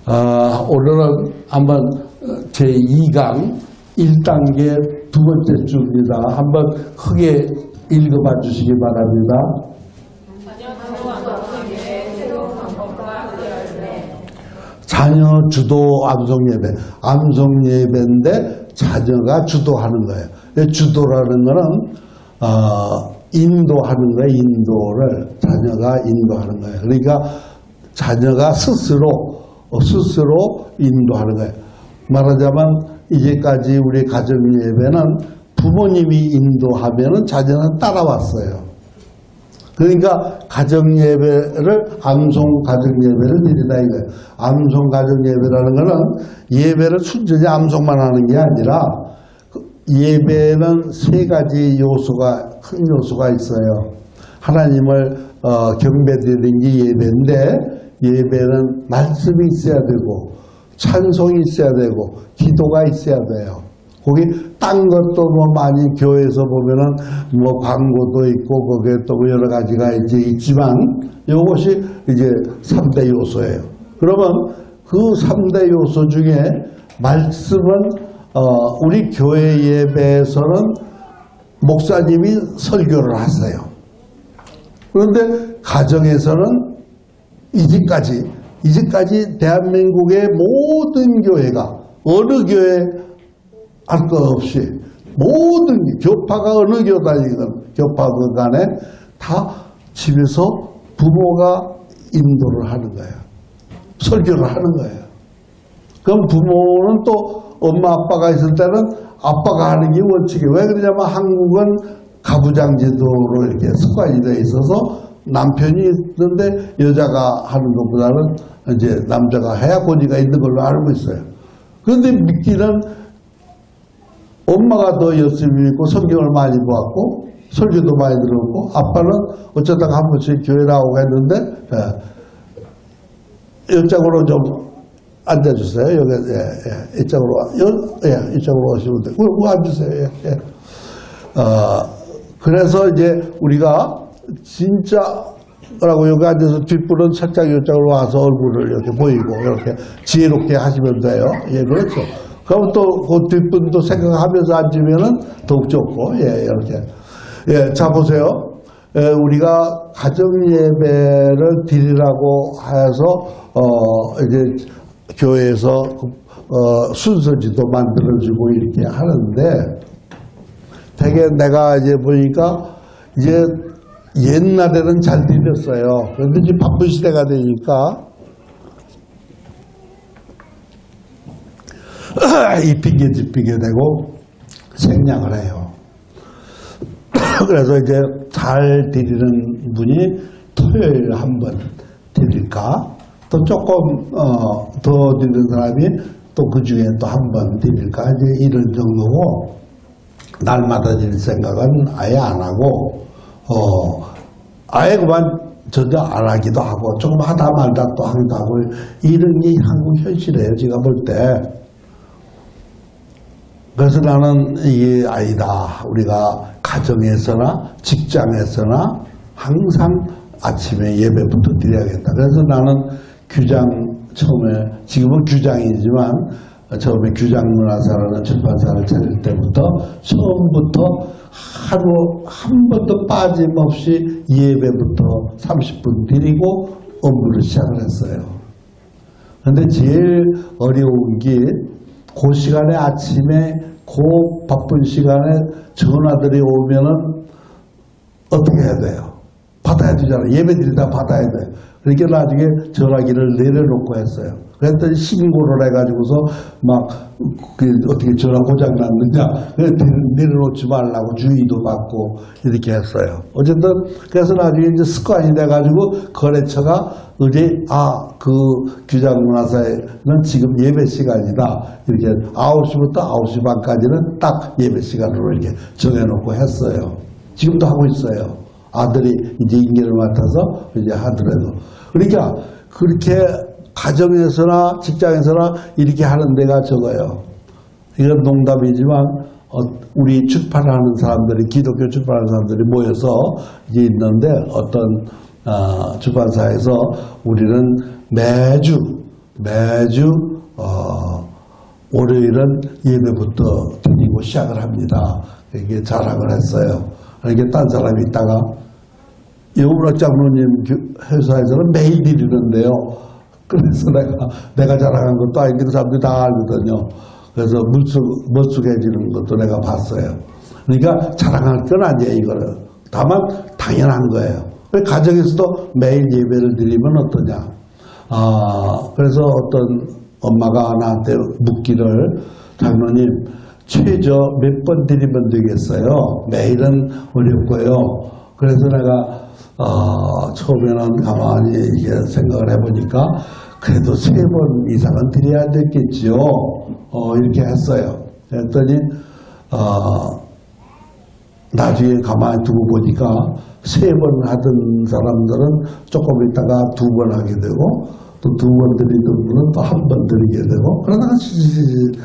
오늘은 한번 제2강 1단계 두 번째 주입니다. 한번 크게 읽어봐 주시기 바랍니다. 자녀 주도 암송예배. 암송예배인데 자녀가 주도하는 거예요. 주도라는 거는 인도하는 거예요. 인도를 자녀가 인도하는 거예요. 그러니까 자녀가 스스로 인도하는 거예요. 말하자면 이제까지 우리 가정예배는 부모님이 인도하면은 자녀는 따라왔어요. 그러니까 가정예배를 암송 가정예배를 드리다 이거예요. 암송 가정예배라는 거는 예배를 순전히 암송만 하는 게 아니라 예배는 세 가지 요소가 큰 요소가 있어요. 하나님을 경배드리는 게 예배인데 예배는 말씀이 있어야 되고 찬송이 있어야 되고 기도가 있어야 돼요. 거기 딴 것도 뭐 많이 교회에서 보면은 뭐 광고도 있고 거기에 또 여러 가지가 이제 있지만 이것이 이제 3대 요소예요. 그러면 그 3대 요소 중에 말씀은 우리 교회 예배에서는 목사님이 설교를 하세요. 그런데 가정에서는 이제까지 대한민국의 모든 교회가 어느 교회 할 것 없이 모든 교파가 어느 교단이든 교파들 간에 다 집에서 부모가 인도를 하는 거예요. 설교를 하는 거예요. 그럼 부모는 또 엄마 아빠가 있을 때는 아빠가 하는 게 원칙이에요. 왜 그러냐면 한국은 가부장제도로 이렇게 습관이 되어 있어서 남편이 있는데 여자가 하는 것보다는 이제 남자가 해야 권위가 있는 걸로 알고 있어요. 그런데 믿기는 엄마가 더 열심히 믿고 성경을 많이 보았고 설교도 많이 들었고 아빠는 어쩌다가 한 번씩 교회 나오고 했는데 이쪽으로 좀 앉아주세요. 여기 이쪽으로 오시면 돼요. 앉으세요. 그래서 이제 우리가 진짜라고 여기 앉아서 뒷분은 살짝 이쪽으로 와서 얼굴을 이렇게 보이고 이렇게 지혜롭게 하시면 돼요. 예, 그렇죠. 그럼 또 그 뒷분도 생각하면서 앉으면은 더욱 좋고, 예, 이렇게. 예, 자, 보세요. 예, 우리가 가정예배를 드리라고 해서, 이제 교회에서, 순서지도 만들어주고 이렇게 하는데, 되게 내가 이제 보니까, 이제 옛날에는 잘 드렸어요. 그런데 이제 바쁜 시대가 되니까, 입히게 뒷히게 되고 생략을 해요. 그래서 이제 잘 드리는 분이 토요일 한번 드릴까? 또 조금 더 드리는 사람이 또 그 중에 또 한 번 드릴까? 이제 이런 정도고 날마다 드릴 생각은 아예 안 하고 아예 그만 전혀 안 하기도 하고 조금 하다 말다 또 하기도 하고 이런 게 한국 현실이에요. 제가 볼 때. 그래서 나는 이게 아니다. 우리가 가정에서나 직장에서나 항상 아침에 예배부터 드려야겠다. 그래서 나는 규장 처음에 지금은 규장이지만 처음에 규장문화사라는 출판사를 차릴 때부터 처음부터 하루 한 번도 빠짐없이 예배부터 30분 드리고 업무를 시작을 했어요. 그런데 제일 어려운 게 그 시간에 아침에 그 바쁜 시간에 전화들이 오면은 어떻게 해야 돼요? 받아야 되잖아요. 예배 드리다 받아야 돼요. 그러니까 나중에 전화기를 내려놓고 했어요. 그랬더니 신고를 해가지고서 막 어떻게 전화 고장 났느냐 내려놓지 말라고 주의도 받고 이렇게 했어요. 어쨌든 그래서 나중에 이제 습관이 돼가지고 거래처가 그 규장문화사에는 지금 예배 시간이다. 이렇게 9시부터 9시 반까지는 딱 예배 시간으로 이렇게 정해놓고 했어요. 지금도 하고 있어요. 아들이 이제 인계를 맡아서 이제 하더라도. 그러니까 그렇게 가정에서나 직장에서나 이렇게 하는 데가 적어요. 이건 농담이지만 우리 출판하는 사람들이 기독교 출판하는 사람들이 모여서 이제 있는데 어떤 출판사에서 우리는 매주 매주 월요일은 예배부터 드리고 시작을 합니다. 이게 자랑을 했어요. 이게 딴 사람이 있다가 여우락 장로님 회사에서는 매일 드리는데요. 그래서 내가 자랑한 것도 아닌데 그 사람들이 다 알거든요. 그래서 머쓱해지는 것도 내가 봤어요. 그러니까 자랑할 건 아니에요, 이거는. 다만 당연한 거예요. 가정에서도 매일 예배를 드리면 어떠냐. 그래서 어떤 엄마가 나한테 묻기를, 장로님 최저 몇 번 드리면 되겠어요? 매일은 어렵고요. 그래서 내가 처음에는 가만히 이렇게 생각을 해보니까 그래도 3번 이상은 드려야 되겠지요. 이렇게 했어요. 그랬더니 나중에 가만히 두고 보니까 3번 하던 사람들은 조금 있다가 2번 하게 되고 또 2번 드리던 분은 또 1번 드리게 되고 그러다가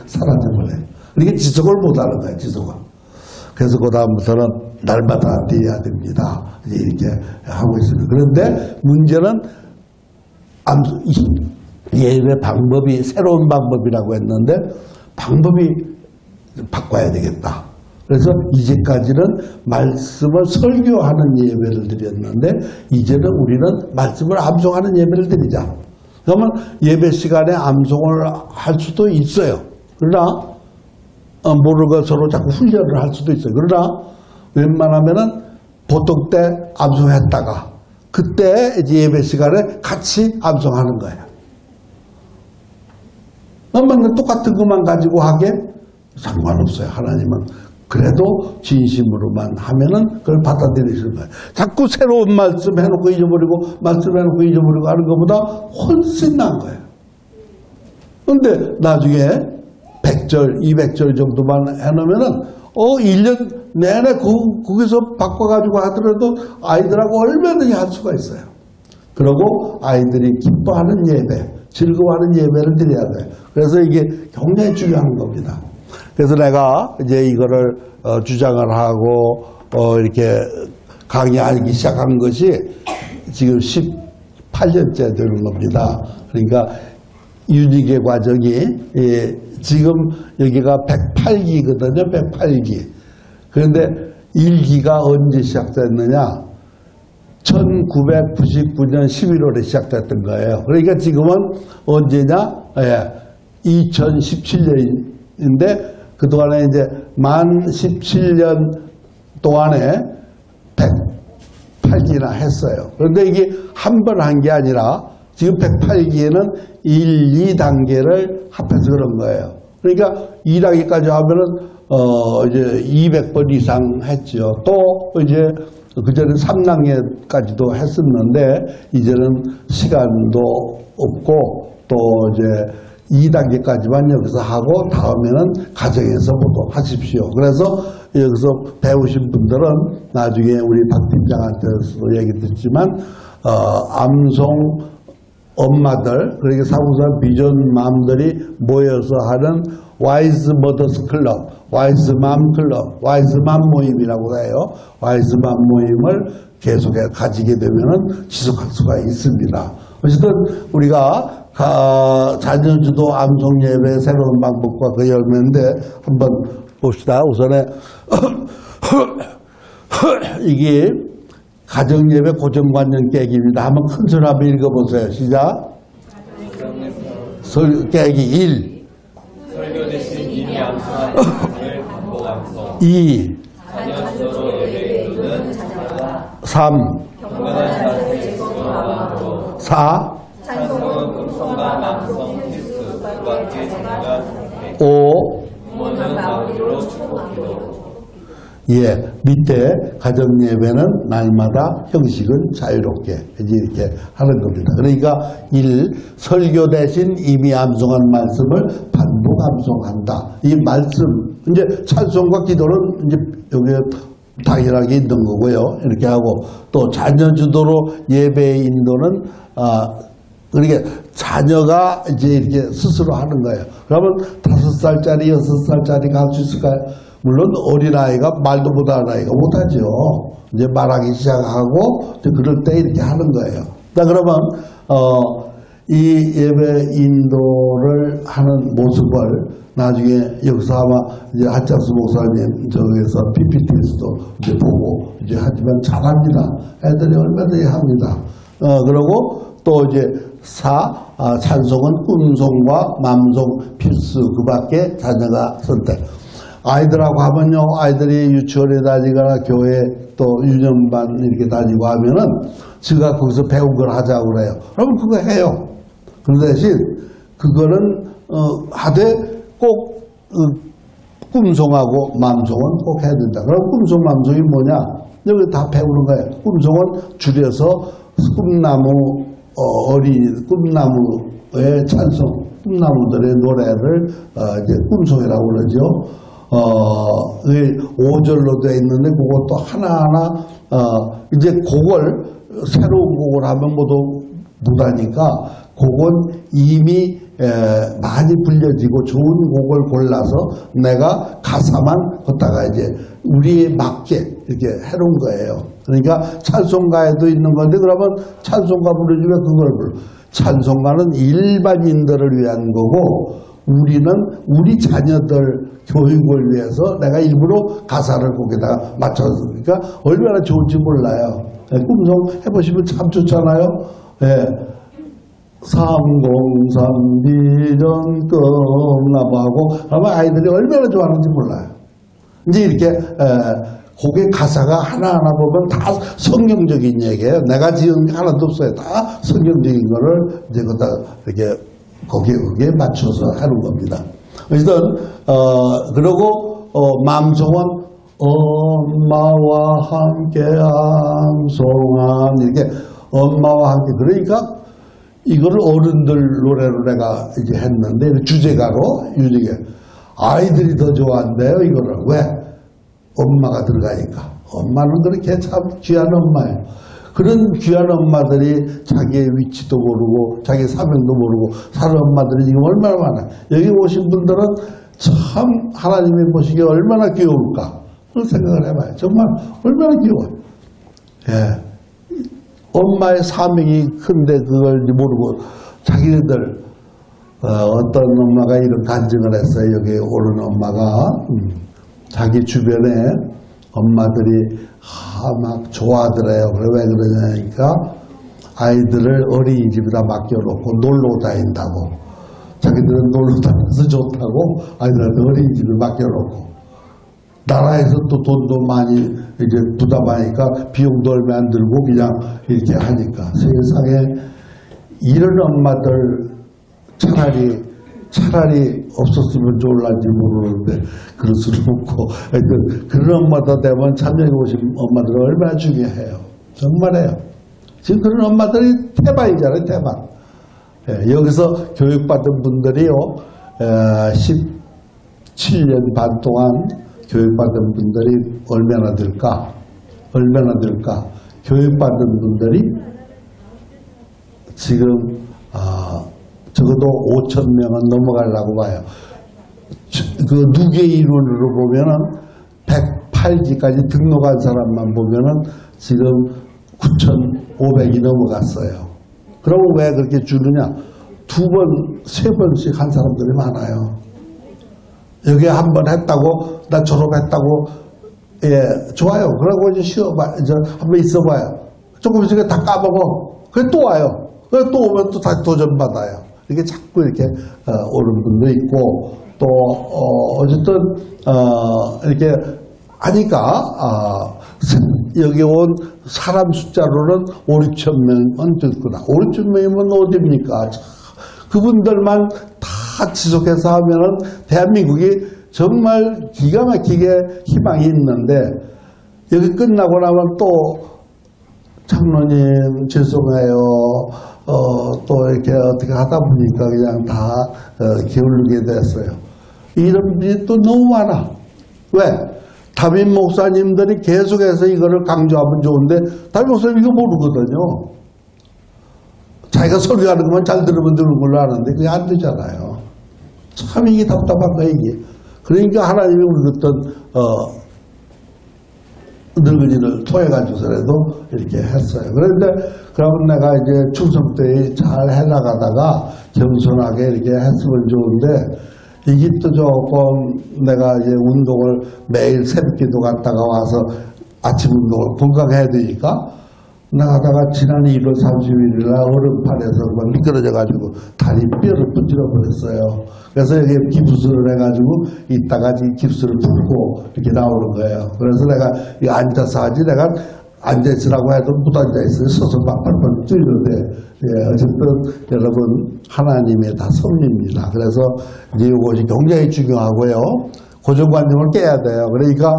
사라져버려요. 이게 지속을 못하는 거예요. 지속을. 그래서 그 다음부터는 날마다 드려야 됩니다. 이렇게 하고 있습니다. 그런데 문제는 예배 방법이 새로운 방법이라고 했는데 방법이 바꿔야 되겠다. 그래서 이제까지는 말씀을 설교하는 예배를 드렸는데 이제는 우리는 말씀을 암송하는 예배를 드리자. 그러면 예배 시간에 암송을 할 수도 있어요. 그러나 모르고 서로 자꾸 훈련을 할 수도 있어요. 그러나 웬만하면은 보통 때 암송했다가 그때 이제 예배 시간에 같이 암송하는 거예요. 그러면 똑같은 것만 가지고 하게 상관없어요. 하나님은 그래도 진심으로만 하면은 그걸 받아들이시는 거예요. 자꾸 새로운 말씀 해놓고 잊어버리고 말씀 해놓고 잊어버리고 하는 것보다 훨씬 나은 거예요. 그런데 나중에 100절, 200절 정도만 해놓으면은 1년 내내 거기서 바꿔가지고 하더라도 아이들하고 얼마든지 할 수가 있어요. 그리고 아이들이 기뻐하는 예배, 즐거워하는 예배를 드려야 돼요. 그래서 이게 굉장히 중요한 겁니다. 그래서 내가 이제 이거를 주장을 하고 이렇게 강의하기 시작한 것이 지금 18년째 되는 겁니다. 그러니까 윤리계 과정이 지금 여기가 108기거든요. 108기. 그런데 1기가 언제 시작됐느냐? 1999년 11월에 시작됐던 거예요. 그러니까 지금은 언제냐? 2017년인데 그동안에 이제 만 17년 동안에 108기나 했어요. 그런데 이게 한 번 한 게 아니라 지금 108기에는 1, 2단계를 합해서 그런 거예요. 그러니까 2단계까지 하면은 이제 200번 이상 했죠. 또 이제 그전에 3단계까지도 했었는데 이제는 시간도 없고 또 이제 2단계까지만 여기서 하고 다음에는 가정에서 모두 하십시오. 그래서 여기서 배우신 분들은 나중에 우리 박 팀장한테도 얘기 듣지만 암송 엄마들, 그러니까 사무소 비전 맘들이 모여서 하는 와이즈 머더스 클럽, 와이즈 맘 클럽, 와이즈 맘 모임이라고 해요. 와이즈 맘 모임을 계속 가지게 되면은 지속할 수가 있습니다. 어쨌든 우리가 자녀주도 암송 예배 새로운 방법과 그 열매인데 한번 봅시다. 우선에 이게 가정예배 고정관념 깨기입니다. 한번 큰 소리 한번 읽어보세요. 시작. 깨기 1. 설교 대신 이미 암송한 말씀을 반복 암송. 2. 자녀수로 예배에 이르는 자녀가 3. 경건한 자세를 제공하는 마음으로 4. 찬송은 음성과 암송 필수 두 가지 자녀가 선택. 5. 부모는 마무리로 축복기도. 예, 밑에 가정예배는 날마다 형식은 자유롭게 이렇게 하는 겁니다. 그러니까 1. 설교 대신 이미 암송한 말씀을 반복 암송한다. 이 말씀, 이제 찬송과 기도는 이제 여기에 당연하게 있는 거고요. 이렇게 하고 또 자녀 주도로 예배 인도는 그러니까 자녀가 이제 이렇게 스스로 하는 거예요. 그러면 5살짜리, 6살짜리가 할 수 있을까요? 물론 어린아이가 말도 못하는 아이가 못하죠. 이제 말하기 시작하고 이제 그럴 때 이렇게 하는 거예요. 자, 그러면 이 예배 인도를 하는 모습을 나중에 여기서 아마 이제 한창수 목사님 저기서 PPT에서도 이제 보고 이제 하지만 잘합니다. 애들이 얼마든지 합니다. 그리고 또 이제 찬송은 꿈송과 맘송 필수 그 밖에 자녀가 선택. 아이들하고 하면요, 아이들이 유치원에 다니거나 교회 또 유년반 이렇게 다니고 하면은 제가 거기서 배운 걸 하자고 그래요. 그러면 그거 해요. 그 대신 그거는 하되 꼭 꿈송하고 맘송은 꼭 해야 된다. 그럼 꿈송 맘송이 뭐냐? 여기 다 배우는 거예요. 꿈송은 줄여서 꿈나무 꿈나무의 찬송, 꿈나무들의 노래를 이제 꿈송이라고 그러죠. 5절로 되어 있는데 그것도 하나하나 이제 곡을 새로운 곡을 하면 모두 못하니까 곡은 이미 많이 불려지고 좋은 곡을 골라서 내가 가사만 걷다가 이제 우리에 맞게 이렇게 해놓은 거예요. 그러니까 찬송가에도 있는 건데 그러면 찬송가 부르주면 그걸 불러. 찬송가는 일반인들을 위한 거고 우리는 우리 자녀들 교육을 위해서 내가 일부러 가사를 거기다가 맞춰서 얼마나 좋은지 몰라요. 꿈송 해보시면 참 좋잖아요. 예. 303 비전 끝나고 그러면 아이들이 얼마나 좋아하는지 몰라요. 이제 이렇게 곡의 가사가 하나하나 보면 다 성경적인 얘기예요. 내가 지은 게 하나도 없어요. 다 성경적인 거를 이제 이렇게 거기에 맞춰서 하는 겁니다. 어쨌든 그리고 맘송은 엄마와 함께 암송한 이렇게 엄마와 함께 그러니까 이거를 어른들 노래로 내가 이제 했는데 주제가로 유지게 아이들이 더 좋아한대요. 이거를 왜? 엄마가 들어가니까. 엄마는 그렇게 참 귀한 엄마예요. 그런 귀한 엄마들이 자기의 위치도 모르고 자기 사명도 모르고 사는 엄마들이 지금 얼마나 많아요. 여기 오신 분들은 참 하나님이 보시기에 얼마나 귀여울까 그런 생각을 해봐요. 정말 얼마나 귀여워요. 예. 엄마의 사명이 큰데 그걸 모르고 자기들 어떤 엄마가 이런 간증을 했어요. 여기 오는 엄마가 자기 주변에 엄마들이 막 좋아하더래요. 왜 그러냐니까 아이들을 어린이집에다 맡겨놓고 놀러 다닌다고. 자기들은 놀러 다녀서 좋다고 아이들한테 어린이집을 맡겨놓고. 나라에서 또 돈도 많이 이제 부담하니까 비용도 얼마 안 들고 그냥 이렇게 하니까 세상에 이런 엄마들 차라리 없었으면 좋을란지 모르는데 그럴 수는 없고 하여튼 그런 엄마들 되면 참여해 오신 엄마들은 얼마나 중요해요. 정말해요. 지금 그런 엄마들이 태반이잖아요. 태반. 예, 여기서 교육받은 분들이요 17년 반 동안 교육받은 분들이 얼마나 될까? 교육받은 분들이 지금 적어도 5,000명은 넘어가려고 봐요. 그 누계 이론으로 보면은 108기까지 등록한 사람만 보면은 지금 9,500이 넘어갔어요. 그러면 왜 그렇게 주느냐? 2번, 3번씩 한 사람들이 많아요. 여기 한 번 했다고, 나 졸업했다고, 예, 좋아요. 그러고 이제 쉬어봐, 이제 한번 있어봐요. 조금 있으니까 다 까먹어. 그래 또 와요. 그래 또 오면 또 다시 도전받아요. 이게 자꾸 이렇게, 오는 분도 있고, 또, 어쨌든, 이렇게 하니까, 여기 온 사람 숫자로는 5, 6천 명은 됐구나. 5, 6천 명이면 어딥니까? 그분들만 다 지속해서 하면은 대한민국이 정말 기가 막히게 희망이 있는데 여기 끝나고 나면 또 장로님 죄송해요. 또 이렇게 어떻게 하다 보니까 그냥 다 게을르게 됐어요. 이런 분이 또 너무 많아. 왜? 담임 목사님들이 계속해서 이거를 강조하면 좋은데 담임 목사님 이거 모르거든요. 자기가 설교하는 것만 잘 들으면 되는 걸로 아는데 그게 안 되잖아요. 참 이게 답답한 거야 이게. 그러니까 하나님이 우리 어떤 늙은이를 통해가지고서라도 이렇게 했어요. 그런데 그러면 내가 이제 충성 때 잘 해나가다가 겸손하게 이렇게 했으면 좋은데 이게 또 조금 내가 이제 운동을 매일 새벽기도 갔다가 와서 아침 운동을 건강해야 되니까 나가다가 지난 1월 31일 날 얼음판에서 막 미끄러져가지고 다리 뼈를 부질러 버렸어요. 그래서 여기 깁스를 해가지고 이따가 깁스를 풀고 이렇게 나오는 거예요. 그래서 내가 앉아서 하지 내가 앉아있으라고 해도 못 앉아있어요. 서서 막 발발 뛰는데, 예, 어쨌든 여러분 하나님의 다 섭리입니다. 그래서 이제 이것이 굉장히 중요하고요. 고정관념을 깨야 돼요. 그러니까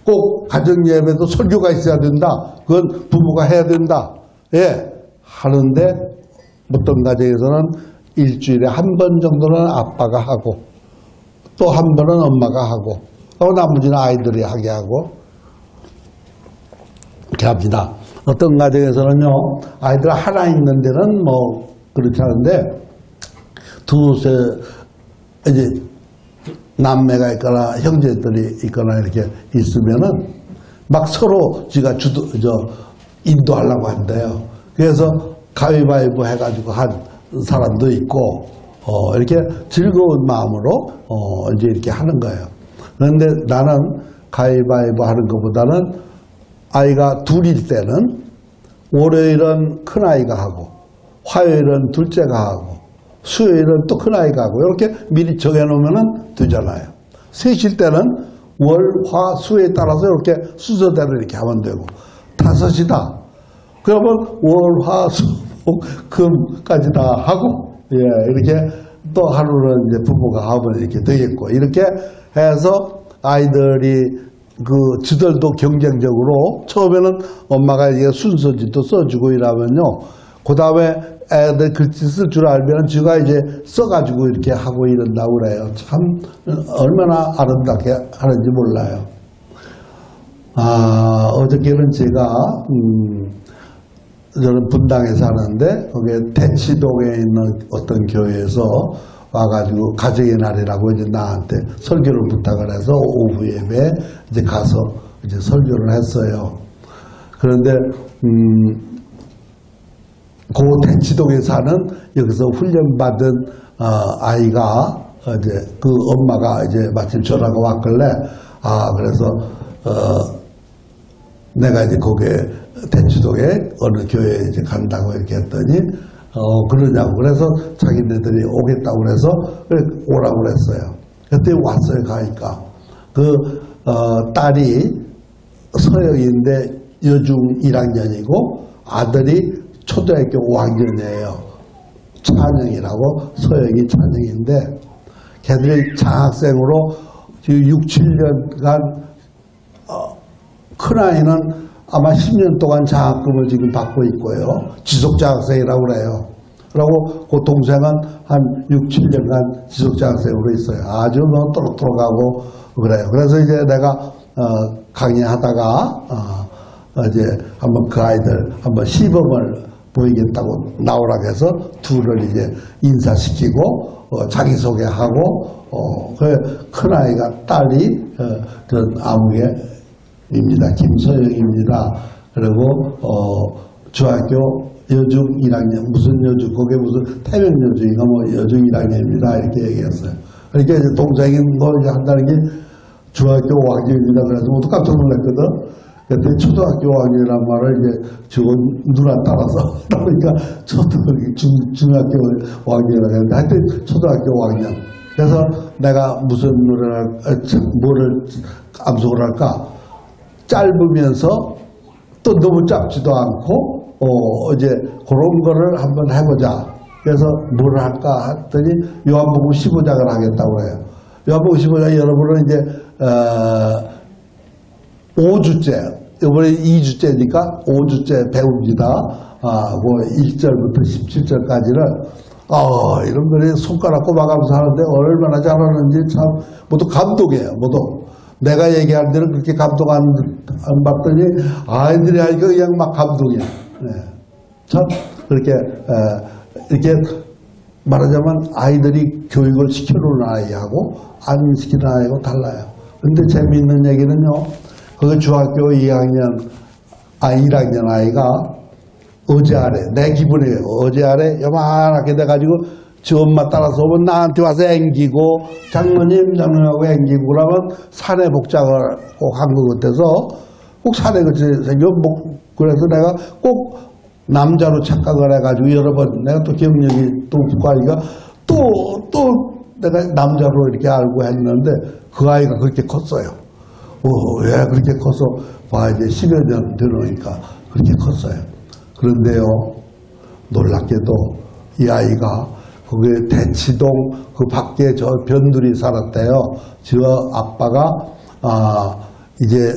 꼭 가정예배도 설교가 있어야 된다. 그건 부모가 해야 된다. 예, 하는데 어떤 가정에서는 일주일에 한 번 정도는 아빠가 하고 또 한 번은 엄마가 하고 나머지는 아이들이 하게 하고 이렇게 합니다. 어떤 가정에서는요, 아이들 하나 있는 데는 뭐 그렇지 않은데 두세 이제 남매가 있거나 형제들이 있거나 이렇게 있으면은 막 서로 지가 인도하려고 한대요. 그래서 가위바위보 해가지고 한 사람도 있고 이렇게 즐거운 마음으로 이제 이렇게 하는 거예요. 그런데 나는 가위바위보 하는 것보다는 아이가 둘일 때는 월요일은 큰아이가 하고 화요일은 둘째가 하고 수요일은 또 큰아이가 하고 이렇게 미리 정해놓으면 되잖아요. 셋일 때는 월, 화, 수에 따라서 이렇게 순서대로 이렇게 하면 되고 다섯이다. 그러면 월, 화, 수, 목, 금까지 다 하고 예, 이렇게 또 하루는 이제 부부가 하면 이렇게 되겠고 이렇게 해서 아이들이 지들도 경쟁적으로 처음에는 엄마가 이게 순서지도 써주고 이러면요. 그 다음에 애들 글씨 쓸 줄 알면 지가 이제 써가지고 이렇게 하고 이런다고 그래요. 참 얼마나 아름답게 하는지 몰라요. 어저께는 제가 저는 분당에 사는데 거기에 대치동에 있는 어떤 교회에서 와가지고 가정의 날이라고 이제 나한테 설교를 부탁을 해서 오후 예배 이제 가서 이제 설교를 했어요. 그런데 그 대치동에 사는 여기서 훈련받은 아이가 이제 그 엄마가 이제 마침 전화가 왔길래 그래서 내가 이제 거기에 대치동에 어느 교회에 이제 간다고 이렇게 했더니 그러냐고 그래서 자기네들이 오겠다고 그래서 오라고 그랬어요. 그때 왔어요. 가니까 딸이 서영인데 여중 1학년이고 아들이 초등학교 5학년이에요. 찬영이라고 서영이 찬영인데 걔들이 장학생으로 지금 6, 7년간 큰아이는 아마 10년 동안 장학금을 지금 받고 있고요. 지속장학생이라고 그래요. 그리고 그 동생은 한 6, 7년간 지속장학생으로 있어요. 아주 뭐 또록또록하고 그래요. 그래서 이제 내가 강의하다가 이제 한번 그 아이들 한번 시범을 보이겠다고 나오라고 해서 둘을 이제 인사시키고 자기소개하고 그 큰아이가 딸이 전 아무개입니다. 김서영입니다. 그리고 중학교 여중 1학년 무슨 여중 그게 무슨 태명 여중인가 뭐 여중 1학년입니다. 이렇게 얘기했어요. 그러니까 이제 동생이 뭐 이제 한다는 게 중학교 5학년입니다. 그래서 모두 깜짝 놀랐거든. 그때 초등학교 5학년이란 말을 이제 저건 누나 따라서 그러니까 중학교 5학년이라고 했는데 하여튼 초등학교 5학년. 그래서 내가 무슨 뭐를 암송을 할까? 짧으면서 또 너무 짧지도 않고 이제 그런 거를 한번 해보자. 그래서 뭘 할까 했더니 요한복음 15장을 하겠다고 해요. 요한복음 15장 여러분은 이제 5주째 이번에 2주째니까 5주째 배웁니다. 뭐 1절부터 17절까지를 이런 거를 손가락 꼽아가면서 하는데 얼마나 잘하는지 참 모두 감동이에요. 모두 내가 얘기할 때는 그렇게 감동 안 받더니 아이들이 하니까 그냥 막 감동이야. 네. 참 그렇게 이렇게 말하자면 아이들이 교육을 시켜놓은 아이하고 안 시키는 아이하고 달라요. 근데 재미있는 얘기는요. 그 중학교 1학년 아이가 어제 아래, 내 기분이에요. 어제 아래 요만하게 돼가지고 지 엄마 따라서 오면 나한테 와서 앵기고 장모님하고 앵기고 그러면 사내 복장을 꼭 한 것 같아서 꼭 사내 그치 생겨. 그래서 내가 꼭 남자로 착각을 해가지고 여러 번 내가 또 기억력이 또 없고 하니까 또 내가 남자로 이렇게 알고 했는데 그 아이가 그렇게 컸어요. 왜 그렇게 커서 봐 이제 10여 년 되니까 그렇게 컸어요. 그런데요, 놀랍게도 이 아이가 거기 대치동 그 밖에 저 변두리 살았대요. 저 아빠가 이제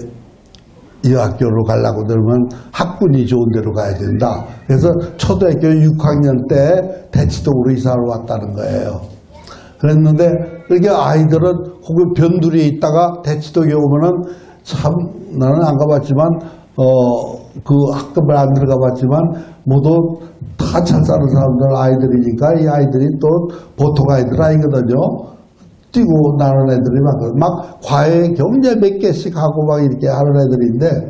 이 학교로 가려고 들면 학군이 좋은 데로 가야 된다. 그래서 초등학교 6학년 때 대치동으로 이사를 왔다는 거예요. 그랬는데 이렇게 아이들은 거기 변두리에 있다가 대치동에 오면은 참 나는 안 가봤지만 그 학급을 안 들어가 봤지만 모두 다 잘 사는 사람들 아이들이니까 이 아이들이 또 보통 아이들 아니거든요. 뛰고 나는 애들이 막 과외 경제 몇 개씩 하고 막 이렇게 하는 애들인데,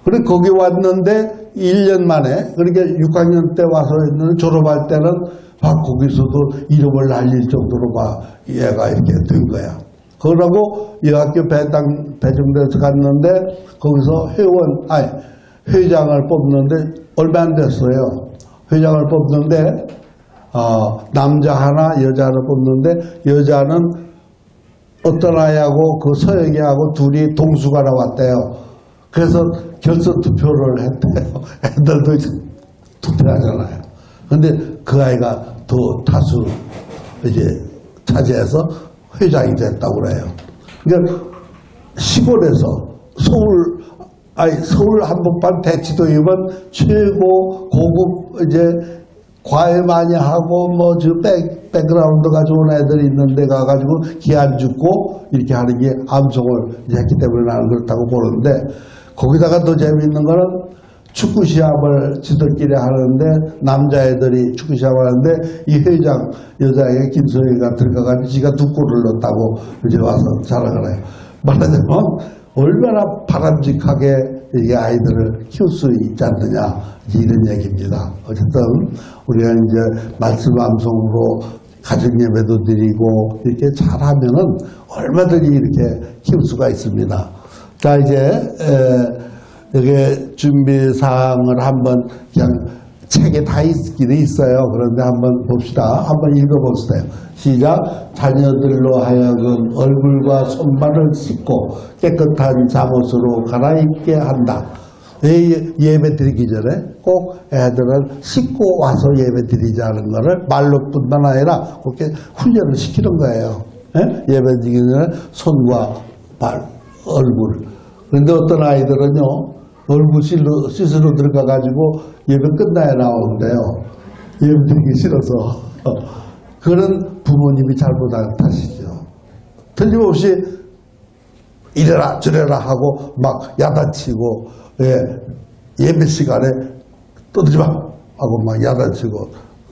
그래 거기 왔는데 1년 만에, 그러니까 6학년 때 와서 졸업할 때는 막 거기서도 이름을 날릴 정도로 막 얘가 이렇게 된 거야. 그러고 이 학교 배정돼서 갔는데 거기서 회장을 뽑는데 얼마 안 됐어요. 회장을 뽑는데 남자 하나 여자를 뽑는데 여자는 어떤 아이하고 그 서영이하고 둘이 동수가 나왔대요. 그래서 결선 투표를 했대요. 애들도 투표하잖아요. 근데 그 아이가 더 다수 이제 차지해서 회장이 됐다고 그래요. 그러니까 시골에서 서울 한복판 대치동이면 최고 고급 이제 과외 많이 하고 뭐 저 백그라운드가 좋은 애들이 있는데 가가지고 기안 죽고 이렇게 하는 게 암송을 했기 때문에 나는 그렇다고 보는데, 거기다가 더 재미있는 거는 축구 시합을 지들끼리 하는데 남자애들이 축구 시합을 하는데 이 회장 여자애 김소희가 들어가가지고 지가 2골을 넣었다고 이제 와서 자랑을 해요. 말하자면 얼마나 바람직하게 이 아이들을 키울 수 있지 않느냐 이런 얘기입니다. 어쨌든 우리가 이제 말씀 암송으로 가정 예배도 드리고 이렇게 잘하면은 얼마든지 이렇게 키울 수가 있습니다. 자, 이제 여기 준비 사항을 한번 그냥 책에 다 있긴 있어요. 그런데 한번 봅시다. 한번 읽어보세요. 시작. 자녀들로 하여금 얼굴과 손발을 씻고 깨끗한 잠옷으로 갈아입게 한다. 예배 드리기 전에 꼭 애들은 씻고 와서 예배 드리자는 거를 말로뿐만 아니라 그렇게 훈련을 시키는 거예요. 예배 드리기 전에 손과 발, 얼굴. 그런데 어떤 아이들은요, 얼굴 씻으러 들어가가지고 예배 끝나야 나오는데요. 예배 드리기 싫어서. 그런 부모님이 잘못한 탓이죠. 틀림없이 이래라 저래라 하고 막 야단치고, 예배 시간에 떠들지 마 하고 막 야단치고,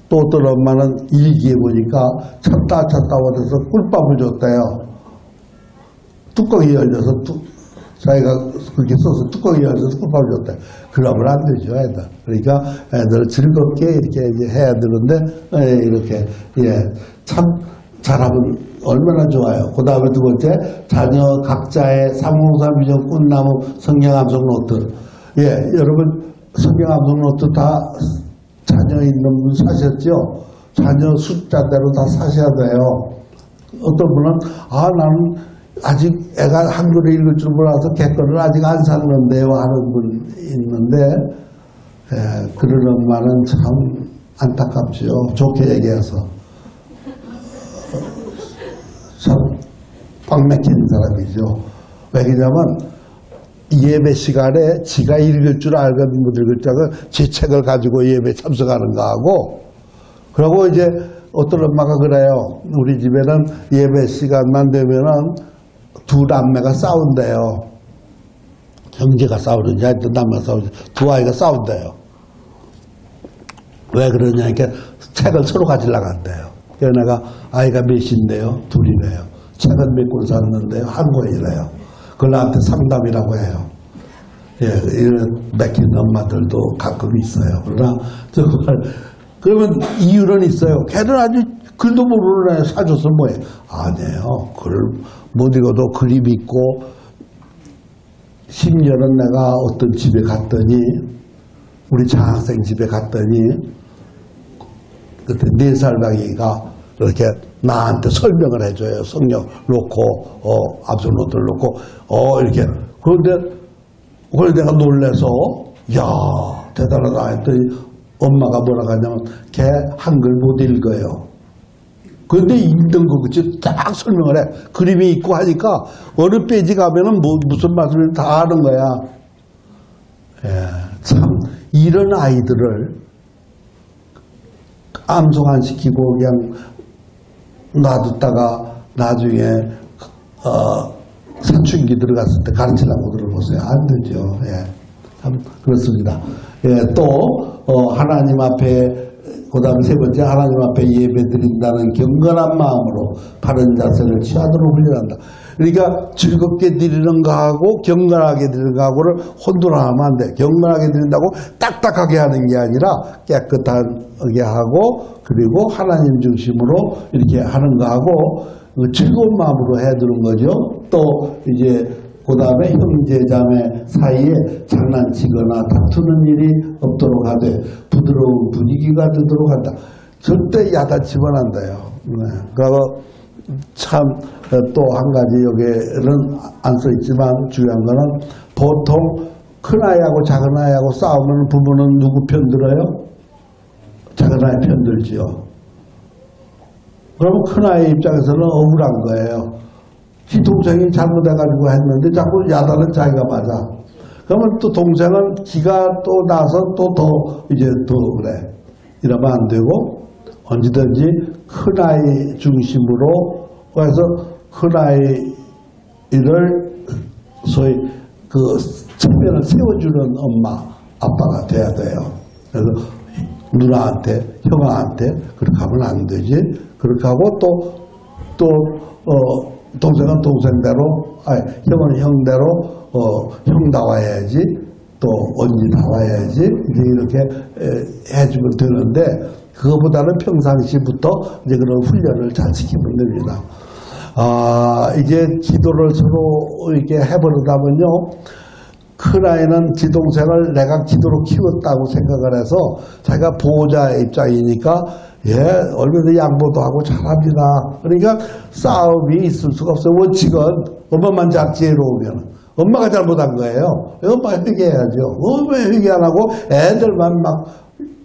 또 어떤 엄마는 일기에 보니까 찾다 못해서 꿀밥을 줬대요. 뚜껑이 열려서 자기가 그렇게 써서 뚜껑이 열려서 꿀밥을 줬대. 그러면 안 되죠, 애들. 그러니까 애들을 즐겁게 이렇게 이제 해야 되는데, 이렇게, 참 잘하면 얼마나 좋아요. 그 다음에 두 번째, 자녀 각자의 353 비전 꿈나무 성경 암송 노트. 여러분, 성경 암송 노트 다 자녀 있는 분 사셨죠? 자녀 숫자대로 다 사셔야 돼요. 어떤 분은, 나는 아직 애가 한글을 읽을 줄 몰라서 개권을 아직 안 샀는데요 하는 분 있는데, 그런 엄마는 참 안타깝죠. 좋게 얘기해서. 참 빵 맥히는 사람이죠. 왜냐면 예배 시간에 지가 읽을 줄 알거든 못 읽을 줄 알고 제 책을 가지고 예배 참석하는 거하고, 그리고 이제 어떤 엄마가 그래요. 우리 집에는 예배 시간만 되면은 두 남매가 싸운대요. 형제가 싸우는지 하여튼 남매가 싸우는지 두 아이가 싸운대요. 왜 그러냐니까 책을 서로 가지려고 한대요. 그래서 내가 아이가 몇인데요? 둘이래요. 책은 몇 권 샀는데요? 한 권이래요. 그걸 나한테 상담이라고 해요. 예, 이런 맥힌 엄마들도 가끔 있어요. 그러나, 그러면 이유는 있어요. 걔는 아주 글도 모르는 애 사줘서 뭐해. 아니에요. 글을 못 읽어도 그림 있고, 심지어는 내가 어떤 집에 갔더니, 우리 장학생 집에 갔더니, 그때 4살 방이가 이렇게 나한테 설명을 해줘요. 성경 놓고, 압솔루트를 놓고, 이렇게. 그런데, 그걸 내가 놀래서, 야 대단하다 했더니, 엄마가 뭐라고 하냐면, 걔 한글 못 읽어요. 그런데 읽는 거, 그치? 딱 설명을 해. 그림이 있고 하니까, 어느 페이지 가면은 무슨 말씀인지 다 아는 거야. 예, 참, 이런 아이들을 암송 안 시키고 그냥 놔뒀다가 나중에, 사춘기 들어갔을 때 가르치려고 들어보세요. 안 되죠. 예. 참, 그렇습니다. 예, 또, 하나님 앞에, 그 다음 세 번째, 하나님 앞에 예배 드린다는 경건한 마음으로 바른 자세를 취하도록 훈련한다. 그러니까 즐겁게 드리는 거하고 경건하게 드리는 거하고를 혼돈하면 안 돼. 경건하게 드린다고 딱딱하게 하는 게 아니라 깨끗하게 하고, 그리고 하나님 중심으로 이렇게 하는 거하고, 즐거운 마음으로 해두는 거죠. 또 이제 그 다음에 형제자매 사이에 장난치거나 다투는 일이 없도록 하되 부드러운 분위기가 되도록 한다. 절대 야단치면 안 돼요. 그리고 참 또 한 가지 여기는 안 써있지만 중요한 거는 보통 큰아이하고 작은아이하고 싸우면 부모는 누구 편 들어요? 작은아이 편 들지요. 그러면 큰아이 입장에서는 억울한 거예요. 지 동생이 잘못해가지고 했는데 자꾸 야단은 자기가 맞아. 그러면 또 동생은 지가 또 나서 또 더 이제 더 그래. 이러면 안 되고 언제든지 큰아이 중심으로 해서 큰아이를 소위 그 측면을 세워주는 엄마, 아빠가 돼야 돼요. 그래서 누나한테, 형아한테 그렇게 하면 안 되지. 그렇게 하고 동생은 동생대로, 형은 형대로, 형다워야지, 또 언니다워야지, 이렇게 해주면 되는데, 그거보다는 평상시부터 이제 그런 훈련을 잘 시키면 됩니다. 이제 기도를 서로 이렇게 해버리다면요, 큰아이는 지 동생을 내가 기도로 키웠다고 생각을 해서 자기가 보호자의 입장이니까 얼마나 양보도 하고 잘합니다. 그러니까 싸움이 있을 수가 없어요. 원칙은 엄마만 작지혜로우면 엄마가 잘못한 거예요. 엄마가 회개해야죠. 왜 회개 안 하고 애들만 막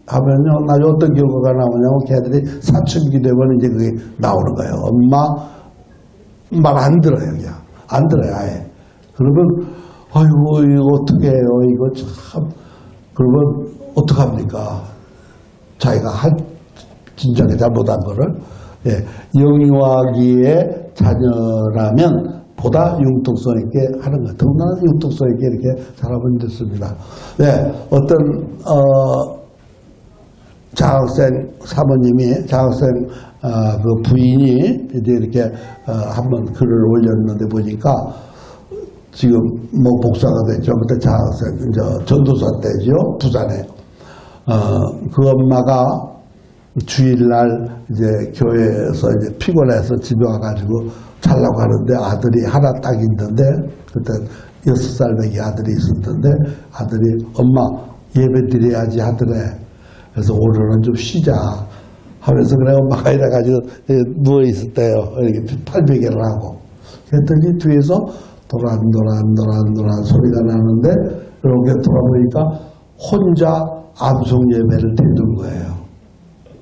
하면요, 나중에 어떤 결과가 나오냐면 걔들이 사춘기 되면 이제 그게 나오는 거예요. 엄마 말 안 들어요. 그냥 안 들어요. 아예. 그러면 아이고 이거 어떻게 해요. 이거 참. 그러면 어떡합니까? 자기가 진작에 잘못한 거를. 영유아기의 자녀라면 보다 융통성 있게 하는 것. 더군다나 융통성 있게 이렇게 잘하면 됐습니다. 어떤 장학생 사모님이 장학생 그 부인이 이제 이렇게 한번 글을 올렸는데 보니까 지금 뭐 복사가 됐죠. 그때 장학생 이제 전도사 때죠. 부산에 그 엄마가 주일날 이제 교회에서 이제 피곤해서 집에 와가지고 자려고 하는데 아들이 하나 딱 있는데 그때 6살 배기 아들이 있었는데 아들이 엄마 예배 드려야지 하더래. 그래서 오늘은 좀 쉬자 하면서 그래 엄마가 이래가지고 누워 있었대요. 이렇게 팔베개를 하고. 그랬더니 뒤에서 도란 소리가 나는데 이렇게 돌아보니까 혼자 암송 예배를 드리는 거예요.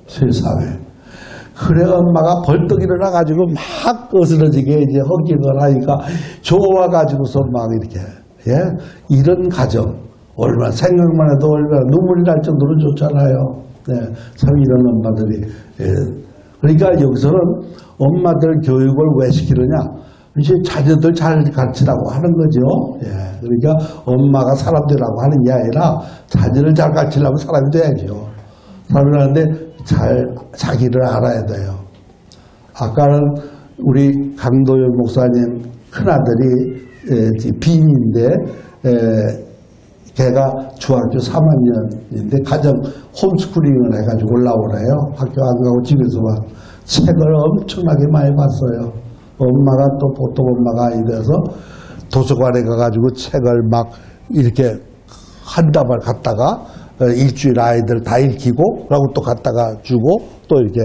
세상에. 그래 엄마가 벌떡 일어나가지고 막 어스러지게 이제 헛기을 하니까 좋아가지고서 막 이렇게 이런 가정 얼마나 생각만 해도 얼마나 눈물이 날 정도로 좋잖아요. 참 이런 엄마들이 그러니까 여기서는 엄마들 교육을 왜 시키느냐 이제 자녀들 잘 가르치라고 하는 거죠. 그러니까 엄마가 사람 되라고 하는 게 아니라 자녀를 잘 가르치려면 사람이 돼야죠. 사람이 되는데 잘 자기를 알아야 돼요. 아까는 우리 강도열 목사님 큰아들이 빈인데 걔가 중학교 3학년인데 가정 홈스쿨링을 해가지고 올라오래요. 학교 안 가고 집에서만 책을 엄청나게 많이 봤어요. 엄마가 또 보통 엄마가 아니라서 도서관에 가가지고 책을 막 이렇게 한 다발 갖다가 일주일 아이들 다 읽히고 라고 또 갖다가 주고 또 이렇게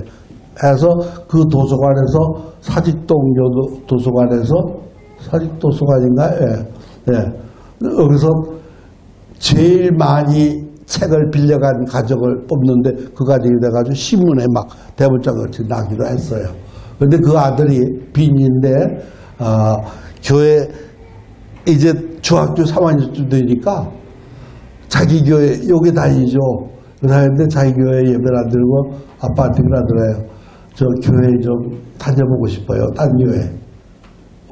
해서 그 도서관에서 사직동 사직도서관인가? 여기서 제일 많이 책을 빌려간 가족을 뽑는데 그 가족이 돼가지고 신문에 막 대문짝같이 나기도 했어요. 근데 그 아들이 빈인데, 교회 이제 중학교 3학년쯤 되니까 자기 교회 여기 다니죠. 그러는데 자기 교회 예배를 안 드리고 아빠한테 그러더래요. 저 교회 좀 다녀보고 싶어요. 딴 교회.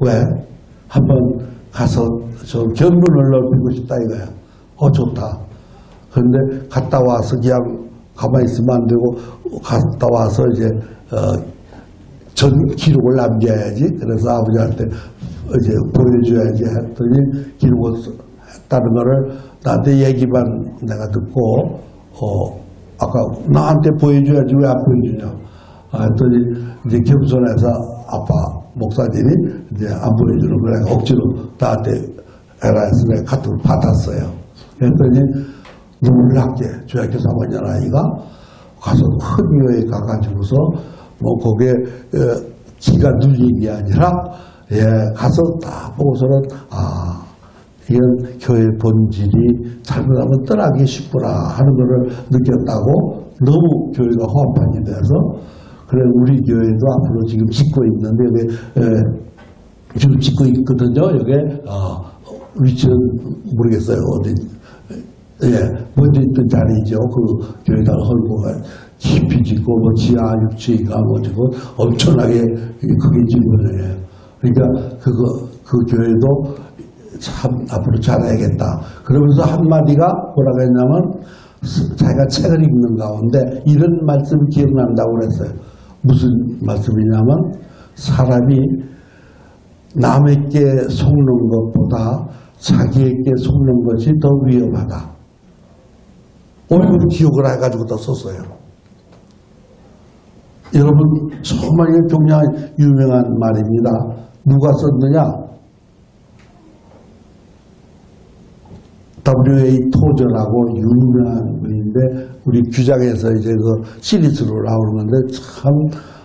왜? 한번 가서 저 견문을 넓히고 싶다 이거야. 좋다. 그런데 갔다 와서 그냥 가만히 있으면 안 되고 갔다 와서 이제 전 기록을 남겨야지. 그래서 아버지한테 이제 보여줘야지 했더니 기록을 했다는 거를 나한테 얘기만 내가 듣고 아까 나한테 보여줘야지 왜 안 보여주냐 했더니 이제 겸손해서 아빠 목사님이 이제 안 보여주는 걸 내가 억지로 나한테 해라 해서 내가 카톡을 받았어요. 그랬더니 놀랍게 중학교 3학년 아이가 가서 큰 교회에 가가지고서 뭐 거기에 기가 눌린 게 아니라 가서 딱 보고서는 이건 교회의 본질이 잘못하면 떠나기 쉽구나 하는 것을 느꼈다고 너무 교회가 호합판이 돼서 그래 우리 교회도 앞으로 지금 짓고 있는데 여기 지금 짓고 있거든요. 여기 위치는 모르겠어요. 어디 먼저 있던 자리죠. 그 교회당 헐고가 깊이 짓고 뭐 지하 6층인가 뭐 지금 엄청나게 크게 짓는 거예요. 그러니까 그 교회도 참 앞으로 잘해야겠다. 그러면서 한마디가 뭐라고 했냐면 자기가 책을 읽는 가운데 이런 말씀이 기억난다고 그랬어요. 무슨 말씀이냐면 사람이 남에게 속는 것보다 자기에게 속는 것이 더 위험하다. 오늘 기억을 해가지고 더 썼어요. 여러분 정말 굉장히 유명한 말입니다. 누가 썼느냐? W.A. 토저라고 유명한 분인데 우리 규장에서 이제 그 시리즈로 나오는 건데 참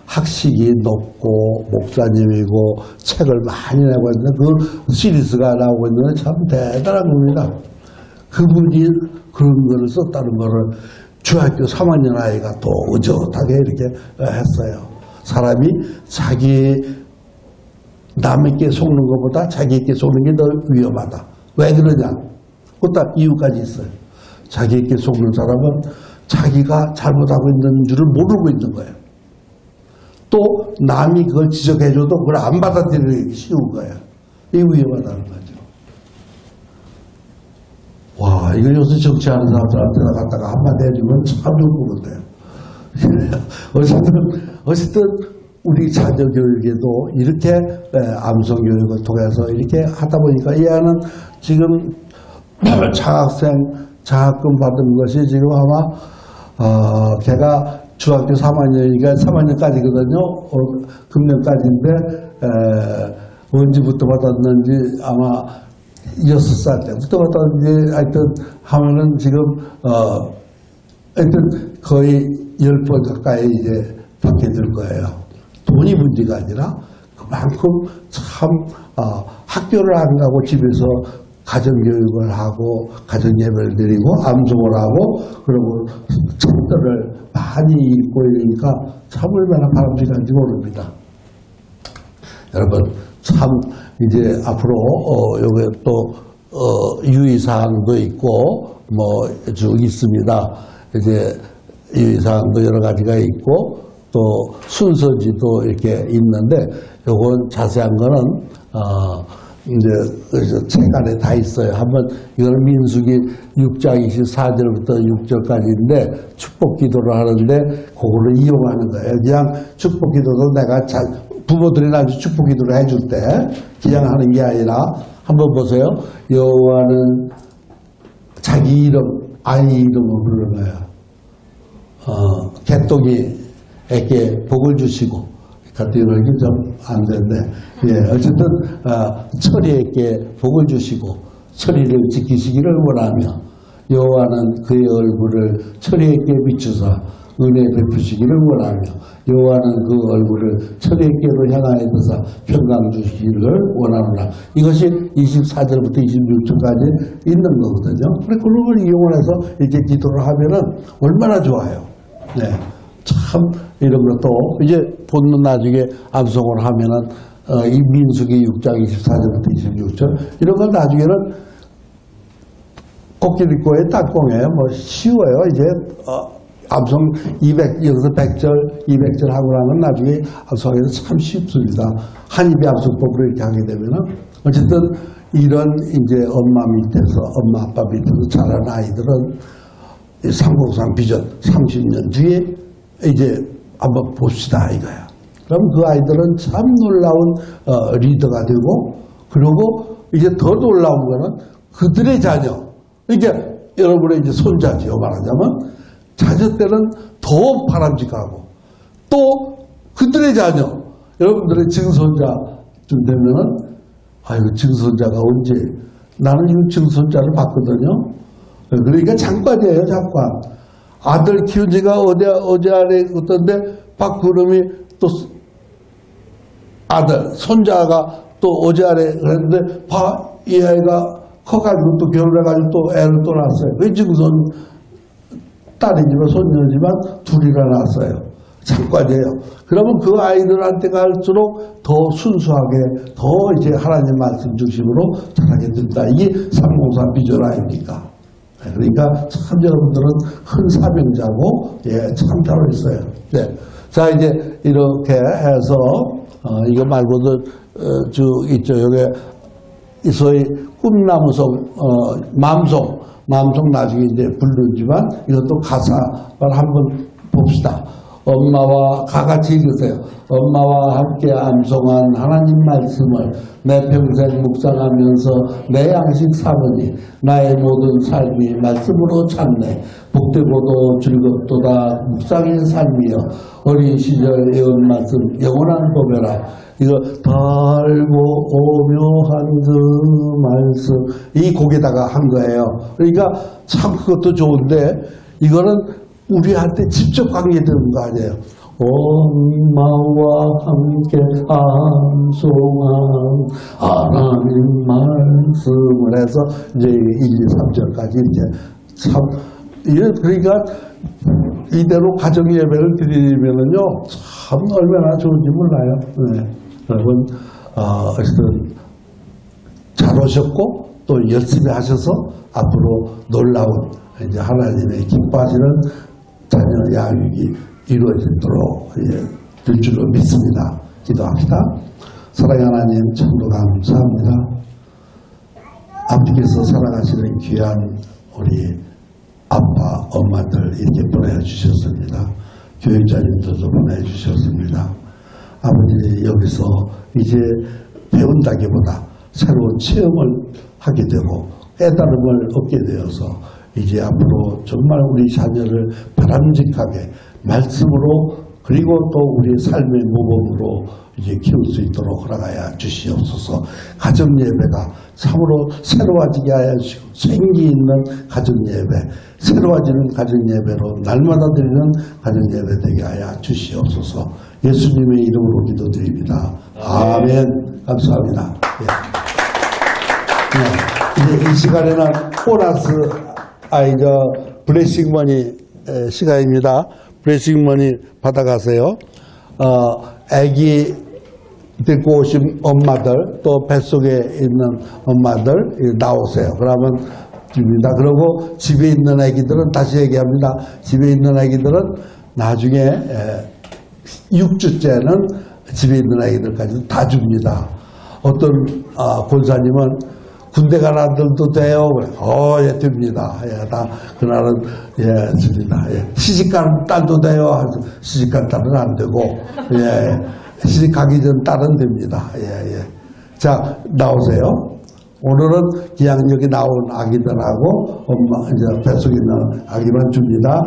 학식이 높고 목사님이고 책을 많이 내고 있는데 그 시리즈가 나오고 있는데 참 대단한 겁니다. 그분이 그런 거를 썼다는 거를 중학교 3학년 아이가 또 의젓하게 이렇게 했어요. 사람이 남에게 속는 것보다 자기에게 속는 게 더 위험하다. 왜 그러냐? 그것도 이유까지 있어요. 자기에게 속는 사람은 자기가 잘못하고 있는 줄을 모르고 있는 거예요. 또 남이 그걸 지적해줘도 그걸 안 받아들이기 쉬운 거예요. 이게 위험하다는 거죠. 와, 이거 요새 정치하는 사람들한테 갖다가 한마디 해주면 참 좋을 것 같아요. 어쨌든 우리 자녀 교육에도 이렇게 암송 교육을 통해서 이렇게 하다 보니까 이 아이는 지금 장학금 받은 것이 지금 아마 걔가 중학교 3학년이니까 3학년까지거든요. 금년까지인데 언제부터 받았는지 아마 6살 때부터 받았는지 하여튼 하면은 지금 하여튼 거의 10번 가까이 이제 받게 될 거예요. 돈이 문제가 아니라 그만큼 참 학교를 안 가고 집에서 가정교육을 하고 가정예배를 드리고 암송을 하고 그리고 책들을 많이 읽고 이러니까 참 얼마나 바람직한지 모릅니다. 여러분 참 이제 앞으로 여기 또 유의사항도 있고 뭐 쭉 있습니다. 이제 유의사항도 여러 가지가 있고 또 순서지도 이렇게 있는데 요건 자세한 거는 이제 책 안에 다 있어요. 한번 이걸 민수기 6장 24절부터 6절까지인데 축복 기도를 하는데 그거를 이용하는 거예요. 그냥 축복 기도도 내가 잘 부모들이 나중에 축복 기도를 해줄 때 그냥 하는 게 아니라 한번 보세요. 여호와는 자기 이름, 아이 이름을 부르는 거예요. 개똥이에게 복을 주시고, 같은 이렇게 좀 안 되는데, 예, 어쨌든, 철이에게 복을 주시고, 철이를 지키시기를 원하며, 여호와는 그의 얼굴을 철이에게 비추사 은혜 베푸시기를 원하며, 여호와는 그 얼굴을 철이에게로 향하여 드사 평강 주시기를 원하노라. 이것이 24절부터 26절까지 있는 거거든요. 그래서 그런 걸 이용해서 이렇게 기도를 하면은 얼마나 좋아요. 네. 참, 이런 것도, 이제 보면 나중에 암송을 하면은, 이 민수기 6장 24절부터 26절, 이런 건 나중에는 코끼리코의 땅콩에 뭐 쉬워요. 이제, 암송 200, 여기서 100절, 200절 하고 나면 나중에 암송에서 참 쉽습니다. 한입의 암송법으로 이렇게 하게 되면은, 어쨌든 이런 이제 엄마 밑에서, 엄마 아빠 밑에서 자란 아이들은 삼국상 비전 30년 뒤에 이제 한번 봅시다 이거야. 그럼 그 아이들은 참 놀라운 리더가 되고, 그리고 이제 더 놀라운 거는 그들의 자녀, 이게 여러분의 이제 손자지요. 말하자면 자녀 때는 더 바람직하고, 또 그들의 자녀, 여러분들의 증손자쯤 되면은, 아이고 증손자가 언제, 나는 지금 증손자를 봤거든요. 그러니까 장관이에요, 장관. 아들 키운 지가 어제 안에 어떤데, 박구름이 또 아들, 손자가 또 어제 안에 그랬는데, 이 아이가 커가지고 또 결혼해가지고 또 애를 또 낳았어요. 그 증손, 딸이지만 손녀지만 둘이나 낳았어요. 장관이에요. 그러면 그 아이들한테 갈수록 더 순수하게, 더 이제 하나님 말씀 중심으로 자라게 된다. 이게 303 비전 아닙니까? 그러니까 참 여러분들은 큰 사명자고, 예, 참 잘했어요. 네. 자, 이제 이렇게 해서, 이거 말고도, 쭉 있죠. 여기, 소위 꿈나무송, 맘송 나중에 이제 부르지만 이것도 가사를 한번 봅시다. 엄마와 가같이 읽으세요. 엄마와 함께 암송한 하나님 말씀을 내 평생 묵상하면서 내 양식 삼으니 나의 모든 삶이 말씀으로 참네. 복되고도 즐겁도다 묵상의 삶이여 어린 시절 애운 말씀 영원한 법에라. 이거 달고 오묘한 그 말씀 이 곡에다가 한 거예요. 그러니까 참 그것도 좋은데 이거는 우리한테 직접 관계되는 거 아니에요. 엄마와 함께 암송한 하나님 말씀을 해서 이제 1, 2, 3절까지 이렇게 참 그러니까 이대로 가정 예배를 드리면은요 참 얼마나 좋은지 몰라요. 네. 여러분 어쨌든 잘 오셨고 또 열심히 하셔서 앞으로 놀라운 이제 하나님의 기뻐하시는 자녀 양육이 이루어지도록 될 줄로 믿습니다. 기도합시다. 사랑의 하나님 참으로 감사합니다. 아버지께서 사랑하시는 귀한 우리 아빠, 엄마들 이렇게 보내주셨습니다. 교육자님들도 보내주셨습니다. 아버지 여기서 이제 배운다기보다 새로운 체험을 하게 되고 깨달음을 얻게 되어서 이제 앞으로 정말 우리 자녀를 바람직하게 말씀으로 그리고 또 우리 삶의 모범으로 이제 키울 수 있도록 허락하여 주시옵소서. 가정 예배가 참으로 새로워지게 하여 주시고 생기 있는 가정 예배, 새로워지는 가정 예배로 날마다 드리는 가정 예배 되게 하여 주시옵소서. 예수님의 이름으로 기도드립니다. 아멘. 감사합니다. 네. 이제 이 시간에는 코러스 블레싱 머니 시간입니다. 블레싱 머니 받아가세요. 아기 데리고 오신 엄마들 또 뱃속에 있는 엄마들 나오세요. 그러면 줍니다. 그리고 집에 있는 아기들은 다시 얘기합니다. 집에 있는 아기들은 나중에 6주째는 집에 있는 아기들까지 다 줍니다. 어떤 권사님은 군대 간 아들도 돼요. 예, 됩니다. 예, 다, 그날은, 예, 줍니다. 예. 시집간 딸도 돼요. 시집간 딸은 안 되고, 예, 시집 가기 전 딸은 됩니다. 예, 예. 자, 나오세요. 오늘은 그냥 여기 나온 아기들하고 엄마, 이제 뱃속에 있는 아기만 줍니다.